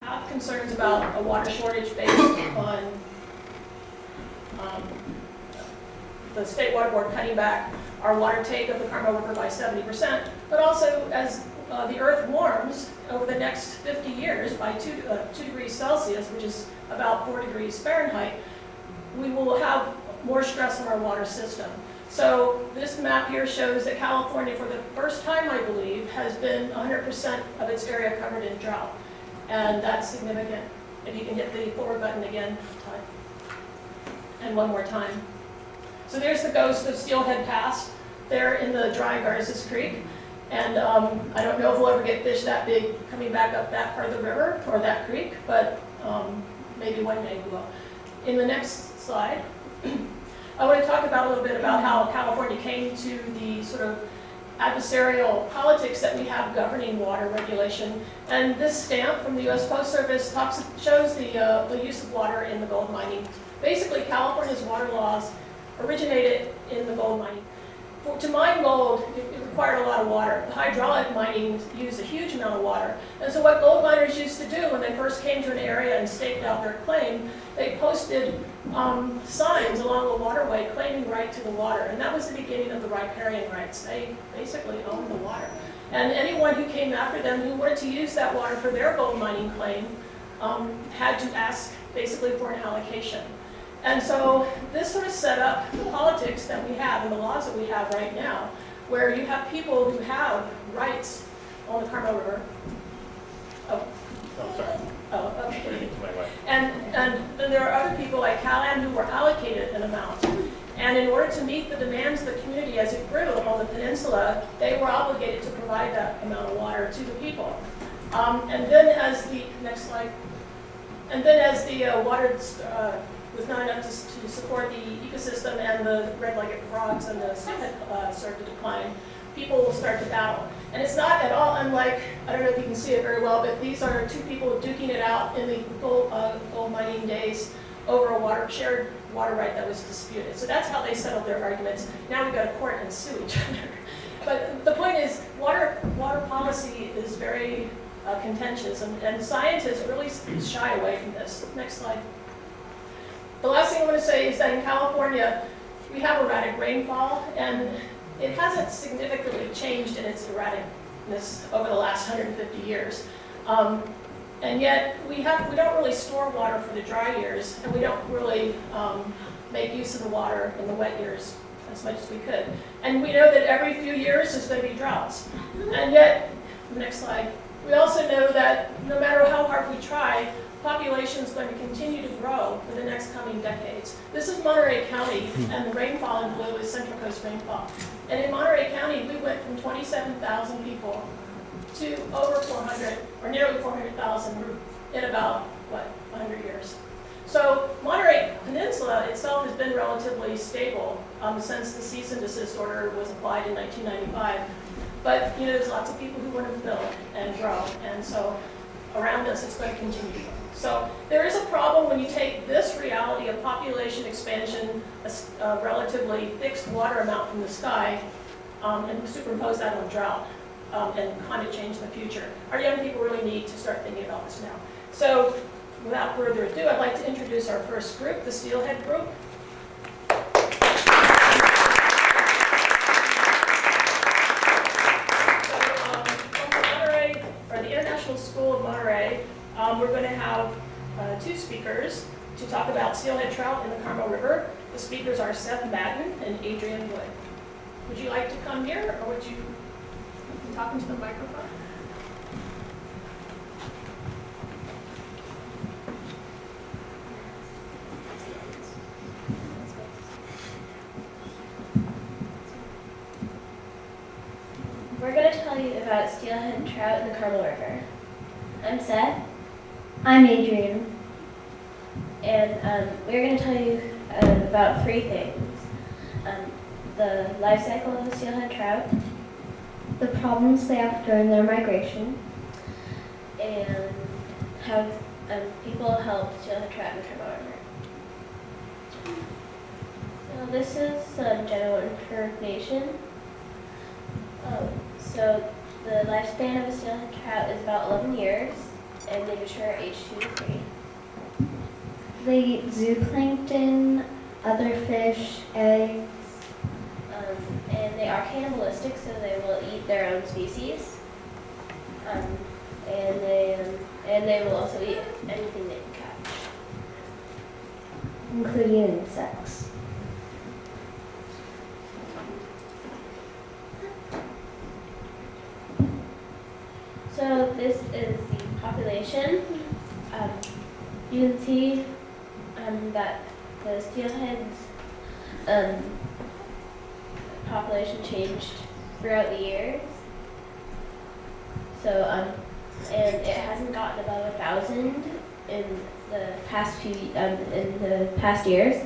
have concerns about a water shortage based on the State Water Board cutting back our water take of the Carmel River by 70%, but also as the earth warms over the next 50 years by 2 degrees Celsius, which is about 4 degrees Fahrenheit, we will have more stress on our water system. So this map here shows that California, for the first time, I believe, has been 100% of its area covered in drought. And that's significant. If you can hit the forward button again, and one more time. So there's the ghost of Steelhead Pass there in the dry Garces Creek. And I don't know if we'll ever get fish that big coming back up that part of the river or that creek, but maybe one day we will. In the next slide, I want to talk about a little bit about how California came to the sort of adversarial politics that we have governing water regulation. And this stamp from the U.S. Post Service shows the use of water in the gold mining. Basically, California's water laws originated in the gold mining. To mine gold, it required a lot of water. The hydraulic mining used a huge amount of water. And so what gold miners used to do when they first came to an area and staked out their claim, they posted signs along the waterway claiming right to the water. And that was the beginning of the riparian rights. They basically owned the water. And anyone who came after them who wanted to use that water for their gold mining claim had to ask basically for an allocation. And so this sort of set up the politics that we have and the laws that we have right now, where you have people who have rights on the Carmel River. Oh, sorry. Oh, okay. And there are other people like Cal-Am who were allocated an amount. And in order to meet the demands of the community as it grew on the peninsula, they were obligated to provide that amount of water to the people. And then as the, next slide, and then as the water was not enough to support the ecosystem and the red-legged frogs and the steelhead started to decline, people will start to battle. And it's not at all unlike, I don't know if you can see it very well, but these are two people duking it out in the gold mining days over a shared water right that was disputed. So that's how they settled their arguments. Now we go to court and sue each other. But the point is, water policy is very contentious, and scientists really shy away from this. Next slide. The last thing I want to say is that in California, we have erratic rainfall, and it hasn't significantly changed in its erraticness over the last 150 years. And yet, we don't really store water for the dry years, and we don't really make use of the water in the wet years as much as we could. And we know that every few years there's going to be droughts. And yet, next slide, we also know that no matter how hard we try, population is going to continue to grow for the next coming decades. This is Monterey County, and the rainfall in blue is Central Coast rainfall. And in Monterey County, we went from 27,000 people to over 400, or nearly 400,000 in about, 100 years. So Monterey Peninsula itself has been relatively stable since the cease and desist order was applied in 1995. But there's lots of people who want to build and grow, and so around us it's going to continue to grow. So there is a problem when you take this reality of population expansion, a relatively fixed water amount from the sky, and superimpose that on drought and climate change in the future. Our young people really need to start thinking about this now. So without further ado, I'd like to introduce our first group, the Steelhead Group. School of Monterey, we're going to have two speakers to talk about steelhead trout in the Carmel River. The speakers are Seth Madden and Adrian Wood. Would you like to come here, or would you talk into the microphone? We're going to tell you about steelhead trout in the Carmel River. I'm Seth. I'm Adrian. And we're going to tell you about three things. The life cycle of the steelhead trout, The problems they have during their migration, and how people help steelhead trout in the Carmel River. So this is some general information. So the lifespan of a steelhead trout is about 11 years. and they mature at age 2 to 3. They eat zooplankton, other fish, eggs. And they are cannibalistic, so they will eat their own species. And they will also eat anything they can catch. Including insects. So this is the population. You can see that the steelheads population changed throughout the years. So and it hasn't gotten above 1,000 in the past years.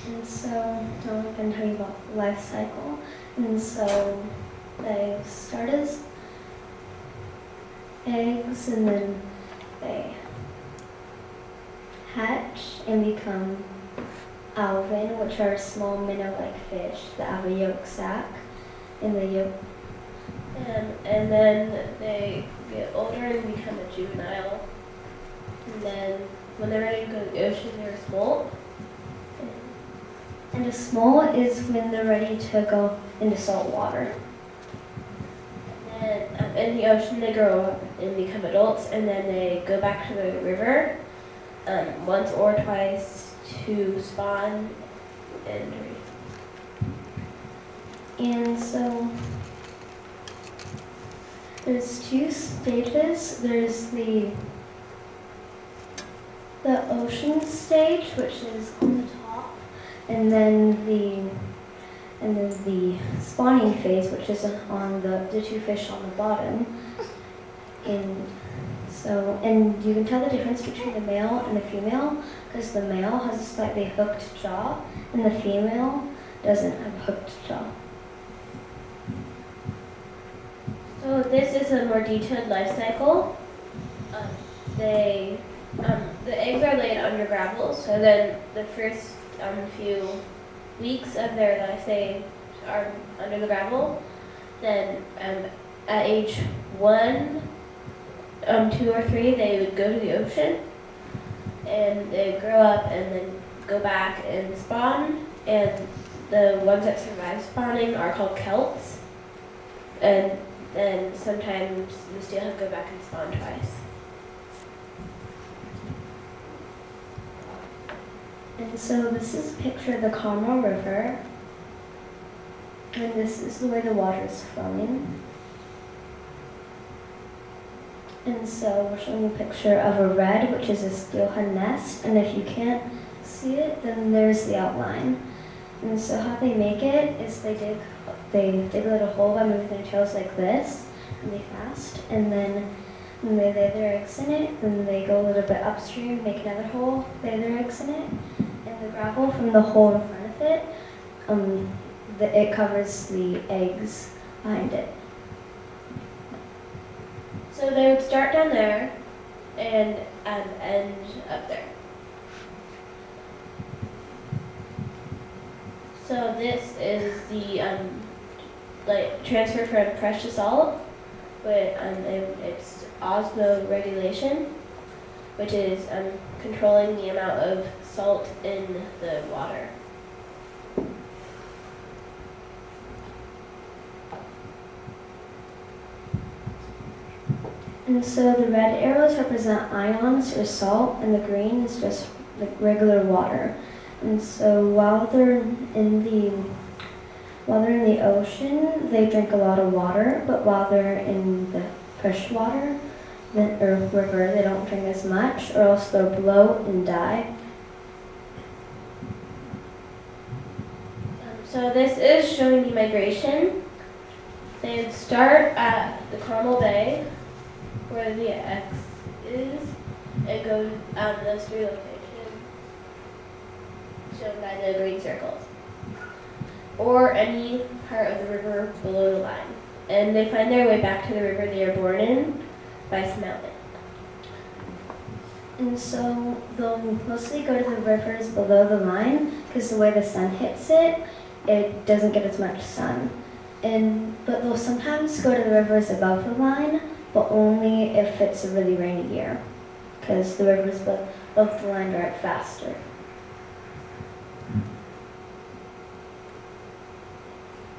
And so I'm going to tell you about life cycle. And so they start as eggs, and then they hatch and become alvin, which are small minnow-like fish that have a yolk sac in the yolk. And then they get older and become a juvenile. And then when they're ready to go to the ocean, they're a smolt. And a smolt is when they're ready to go into salt water. And in the ocean, they grow up and become adults, and then they go back to the river once or twice to spawn and breed. And so there's 2 stages. There's the ocean stage, which is on the top, and then the spawning phase, which is on the 2 fish on the bottom. And you can tell the difference between the male and the female, because the male has a slightly hooked jaw, and the female doesn't have a hooked jaw. So this is a more detailed life cycle. The eggs are laid under gravel, so then the first few weeks of their life they are under the gravel. Then at age 1, 2 or 3, they would go to the ocean, and they grow up and then go back and spawn. And the ones that survive spawning are called kelps. And then sometimes the steelhead go back and spawn twice. And so this is a picture of the Conroe River. And this is the way the water is flowing. And so we're showing a picture of a red, which is a steelhead nest. And if you can't see it, then there's the outline. And so how they make it is they dig a little hole by moving their tails like this, really fast. And then when they lay their eggs in it, then they go a little bit upstream, make another hole, lay their eggs in it. And the gravel from the hole in front of it, it covers the eggs behind it. So they would start down there and end up there. So this is the transfer from fresh to salt, but it's osmoregulation, which is controlling the amount of salt in the water. And so the red arrows represent ions or salt, and the green is just like regular water. And so while they're in the ocean, they drink a lot of water, but while they're in the fresh water or river, they don't drink as much, or else they'll bloat and die. So this is showing the migration. They start at the Carmel Bay, where the X is, and go those 3 locations shown by the green circles, or any part of the river below the line. And they find their way back to the river they are born in by smelling. And so they'll mostly go to the rivers below the line, because the way the sun hits it, it doesn't get as much sun. But they'll sometimes go to the rivers above the line, but only if it's a really rainy year, because the rivers above the line dry up faster.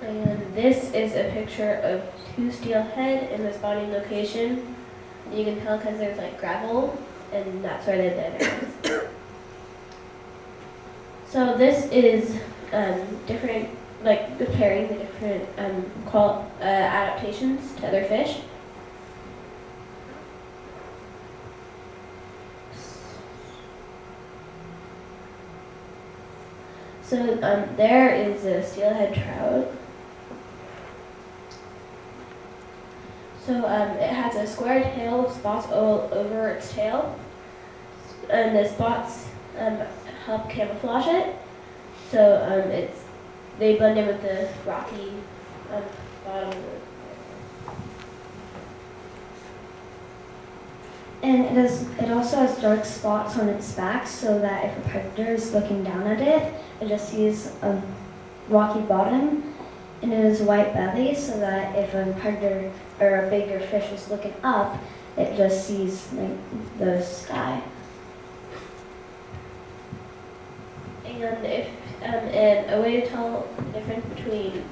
And this is a picture of two steelhead in the spawning location. You can tell because there's like gravel, and that's where they live. So this is different, like comparing the different adaptations to other fish. So there is a steelhead trout. So it has a square tail with spots all over its tail, and the spots help camouflage it. So they blend in with the rocky bottom. And it also has dark spots on its back, so that if a predator is looking down at it, it just sees a rocky bottom. And it has a white belly, so that if a predator or a bigger fish is looking up, it just sees like the sky. And a way to tell the difference between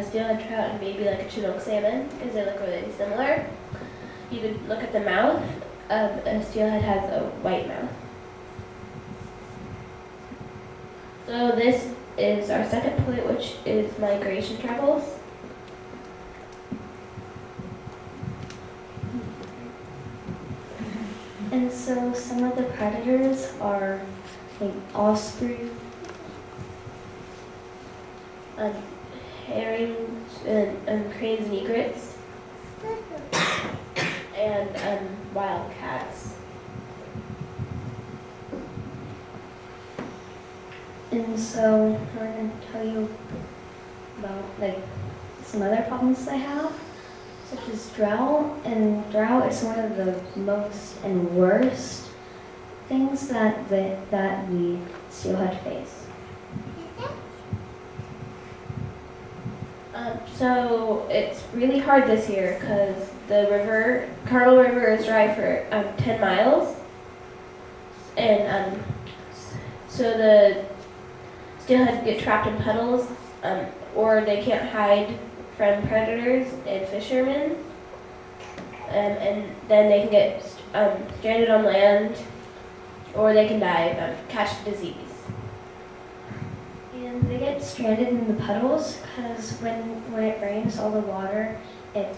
steelhead trout and maybe like a Chinook salmon is they look really similar. You could look at the mouth. A steelhead has a white mouth. So this is our second point, which is migration travels. And so some of the predators are like osprey, Herrings and cranes and egrets, and wildcats. and so we're going to tell you about like some other problems they have, such as drought. And drought is one of the most and worst things that the steelhead face. So it's really hard this year because the Carmel River is dry for 10 miles. And so the steelhead get trapped in puddles, or they can't hide from predators and fishermen. And then they can get stranded on land, or they can die, catch disease. And they get stranded in the puddles because when it rains, all the water it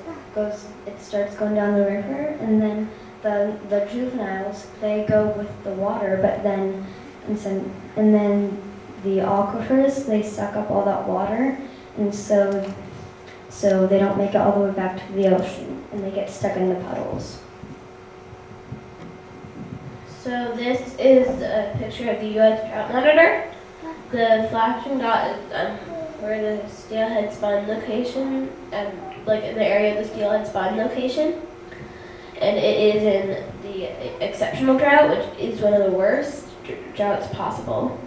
starts going down the river, and then the juveniles they go with the water, but then and then the aquifers they suck up all that water, and so they don't make it all the way back to the ocean, and they get stuck in the puddles. So this is a picture of the U.S. Trout Monitor. The flashing dot is where the steelhead spawn location, like in the area of the steelhead spawn location. And it is in the exceptional drought, which is one of the worst droughts possible.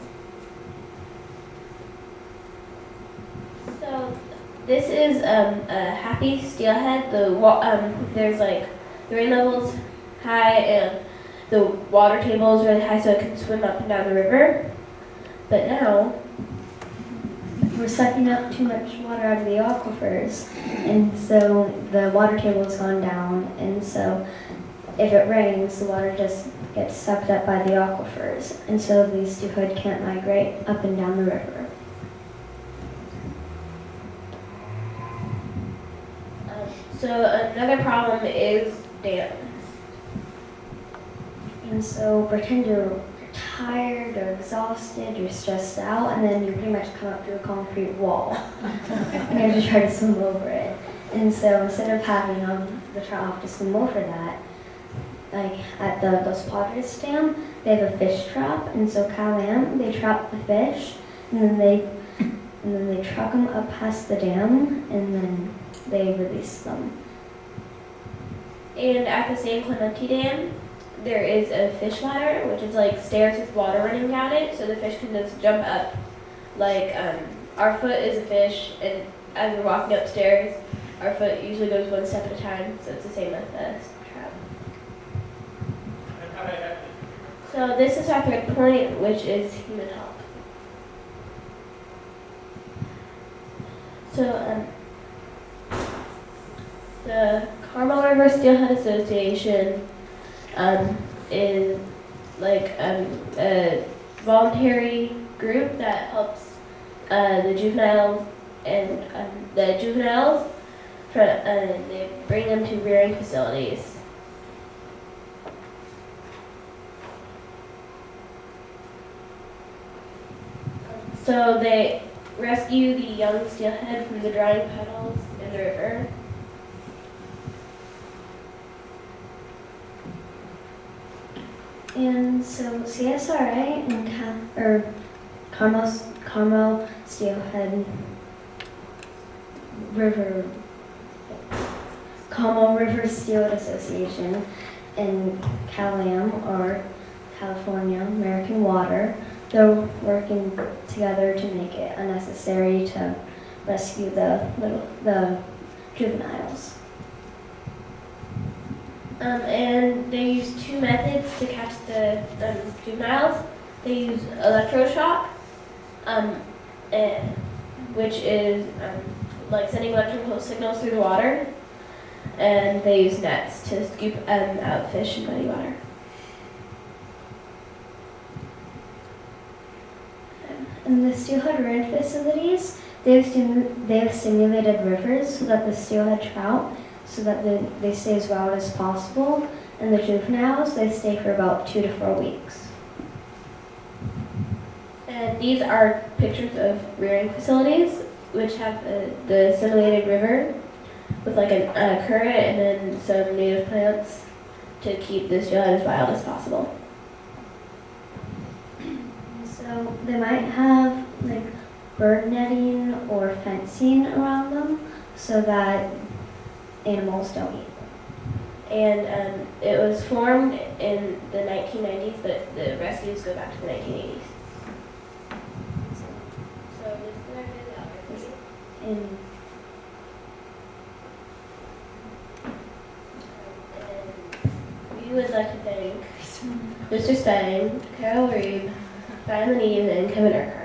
So this is a happy steelhead. There's like the rain levels high and the water table is really high, so it can swim up and down the river. But now we're sucking up too much water out of the aquifers, and so the water table has gone down, and so if it rains, the water just gets sucked up by the aquifers, and so these steelhead can't migrate up and down the river. So another problem is dams. And so pretend you're tired or exhausted, you're stressed out, and then you pretty much come up to a concrete wall and you have to try to swim over it. And so instead of having the trout have to swim over that, like at the Dos Padres Dam, they have a fish trap, and so Cal-Am, they trap the fish, and then they truck them up past the dam, and then they release them. And at the San Clemente Dam, there is a fish ladder, which is like stairs with water running down it, so the fish can just jump up. Like our foot is a fish, and as we're walking upstairs, our foot usually goes one step at a time, so it's the same as the trap. So this is our third point, which is human help. So the Carmel River Steelhead Association is like a voluntary group that helps the juveniles and they bring them to rearing facilities. So they rescue the young steelhead from the drying puddles in the river. And so CSRA and Carmel Steelhead River Steelhead Association and CalAM, or California American Water, they're working together to make it unnecessary to rescue the juveniles. And they use two methods to catch the juveniles. They use electroshock, which is like sending electrical signals through the water, and they use nets to scoop out fish in muddy water. In the steelhead rearing facilities, they have simulated rivers so that the steelhead trout, so that they stay as wild as possible, and the juveniles, they stay for about 2 to 4 weeks. And these are pictures of rearing facilities, which have the simulated river with like a current and then some native plants to keep the steelhead as wild as possible. So they might have like bird netting or fencing around them so that animals don't eat them. And it was formed in the 1990s, but the rescues go back to the 1980s. So this is our videography. And We would like to thank Mr. Stein, Carol Reed, Diane Eve, and Kevin Urquhart.